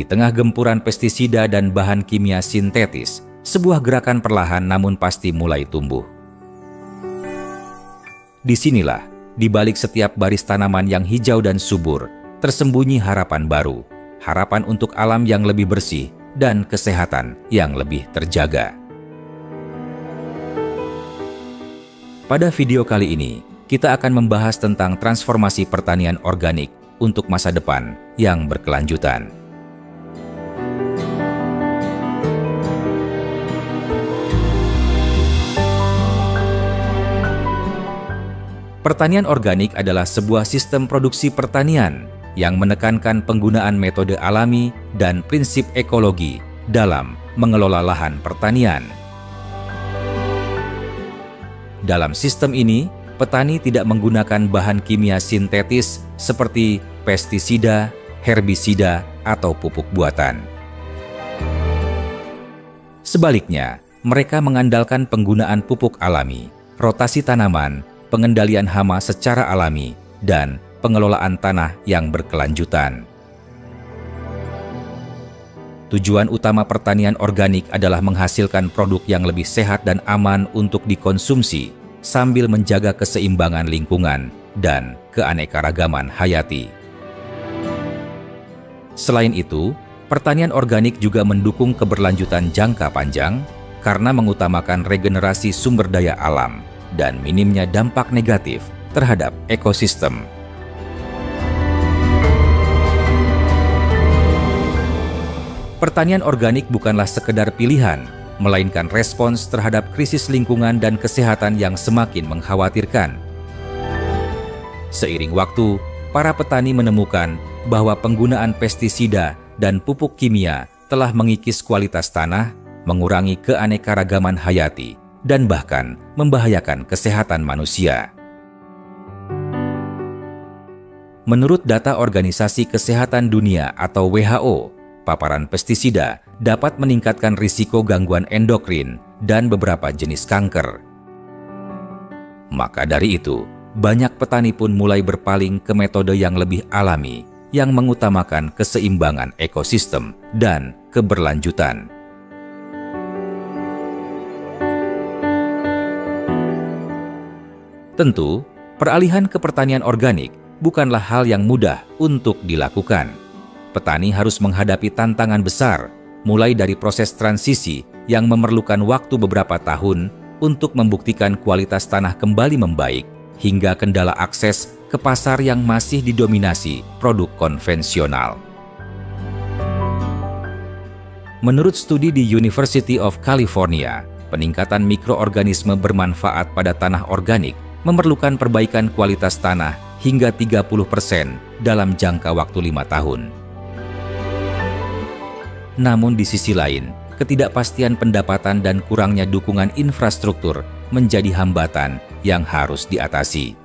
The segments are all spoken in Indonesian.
Di tengah gempuran pestisida dan bahan kimia sintetis, sebuah gerakan perlahan namun pasti mulai tumbuh. Disinilah, di balik setiap baris tanaman yang hijau dan subur, tersembunyi harapan baru, harapan untuk alam yang lebih bersih dan kesehatan yang lebih terjaga. Pada video kali ini, kita akan membahas tentang transformasi pertanian organik untuk masa depan yang berkelanjutan. Pertanian organik adalah sebuah sistem produksi pertanian yang menekankan penggunaan metode alami dan prinsip ekologi dalam mengelola lahan pertanian. Dalam sistem ini, petani tidak menggunakan bahan kimia sintetis seperti pestisida, herbisida, atau pupuk buatan. Sebaliknya, mereka mengandalkan penggunaan pupuk alami, rotasi tanaman, pengendalian hama secara alami, dan pengelolaan tanah yang berkelanjutan. Tujuan utama pertanian organik adalah menghasilkan produk yang lebih sehat dan aman untuk dikonsumsi, sambil menjaga keseimbangan lingkungan dan keanekaragaman hayati. Selain itu, pertanian organik juga mendukung keberlanjutan jangka panjang karena mengutamakan regenerasi sumber daya alam dan minimnya dampak negatif terhadap ekosistem. Pertanian organik bukanlah sekedar pilihan, melainkan respons terhadap krisis lingkungan dan kesehatan yang semakin mengkhawatirkan. Seiring waktu, para petani menemukan bahwa penggunaan pestisida dan pupuk kimia telah mengikis kualitas tanah, mengurangi keanekaragaman hayati, dan bahkan membahayakan kesehatan manusia. Menurut data Organisasi Kesehatan Dunia atau WHO, paparan pestisida dapat meningkatkan risiko gangguan endokrin dan beberapa jenis kanker. Maka dari itu, banyak petani pun mulai berpaling ke metode yang lebih alami, yang mengutamakan keseimbangan ekosistem dan keberlanjutan. Tentu, peralihan ke pertanian organik bukanlah hal yang mudah untuk dilakukan. Petani harus menghadapi tantangan besar, mulai dari proses transisi yang memerlukan waktu beberapa tahun untuk membuktikan kualitas tanah kembali membaik, hingga kendala akses ke pasar yang masih didominasi produk konvensional. Menurut studi di University of California, peningkatan mikroorganisme bermanfaat pada tanah organik memerlukan perbaikan kualitas tanah hingga 30% dalam jangka waktu 5 tahun. Namun di sisi lain, ketidakpastian pendapatan dan kurangnya dukungan infrastruktur menjadi hambatan yang harus diatasi.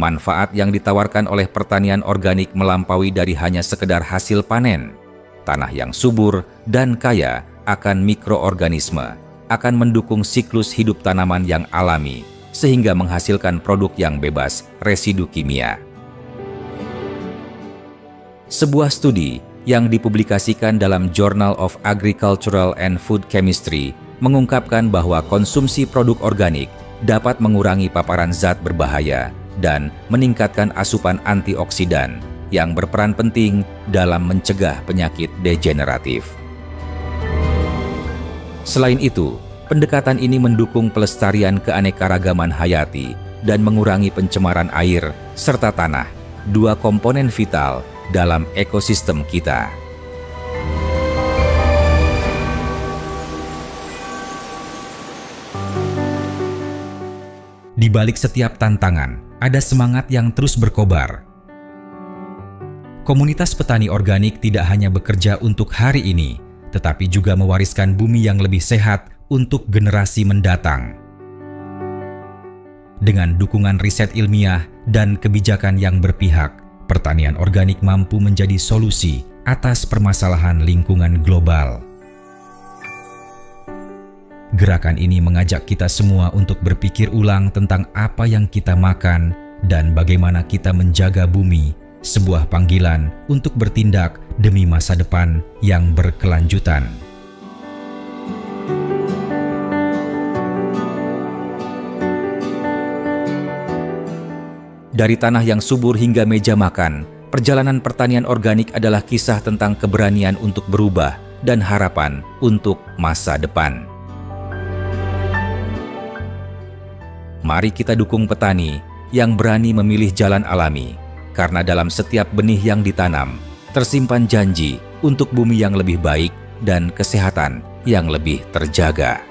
Manfaat yang ditawarkan oleh pertanian organik melampaui dari hanya sekedar hasil panen. Tanah yang subur dan kaya akan mikroorganisme akan mendukung siklus hidup tanaman yang alami, sehingga menghasilkan produk yang bebas residu kimia. Sebuah studi yang dipublikasikan dalam Journal of Agricultural and Food Chemistry mengungkapkan bahwa konsumsi produk organik dapat mengurangi paparan zat berbahaya dan meningkatkan asupan antioksidan yang berperan penting dalam mencegah penyakit degeneratif. Selain itu, pendekatan ini mendukung pelestarian keanekaragaman hayati dan mengurangi pencemaran air serta tanah, dua komponen vital dalam ekosistem kita. Di balik setiap tantangan, ada semangat yang terus berkobar. Komunitas petani organik tidak hanya bekerja untuk hari ini, tetapi juga mewariskan bumi yang lebih sehat untuk generasi mendatang. Dengan dukungan riset ilmiah dan kebijakan yang berpihak, pertanian organik mampu menjadi solusi atas permasalahan lingkungan global. Gerakan ini mengajak kita semua untuk berpikir ulang tentang apa yang kita makan dan bagaimana kita menjaga bumi sebuah panggilan untuk bertindak demi masa depan yang berkelanjutan. Dari tanah yang subur hingga meja makan, perjalanan pertanian organik adalah kisah tentang keberanian untuk berubah dan harapan untuk masa depan. Mari kita dukung petani yang berani memilih jalan alami, karena dalam setiap benih yang ditanam, tersimpan janji untuk bumi yang lebih baik dan kesehatan yang lebih terjaga.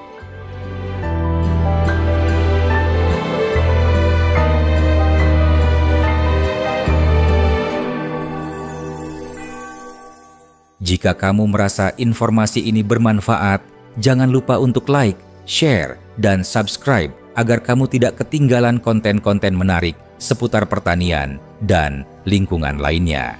Jika kamu merasa informasi ini bermanfaat, jangan lupa untuk like, share, dan subscribe agar kamu tidak ketinggalan konten-konten menarik seputar pertanian dan lingkungan lainnya.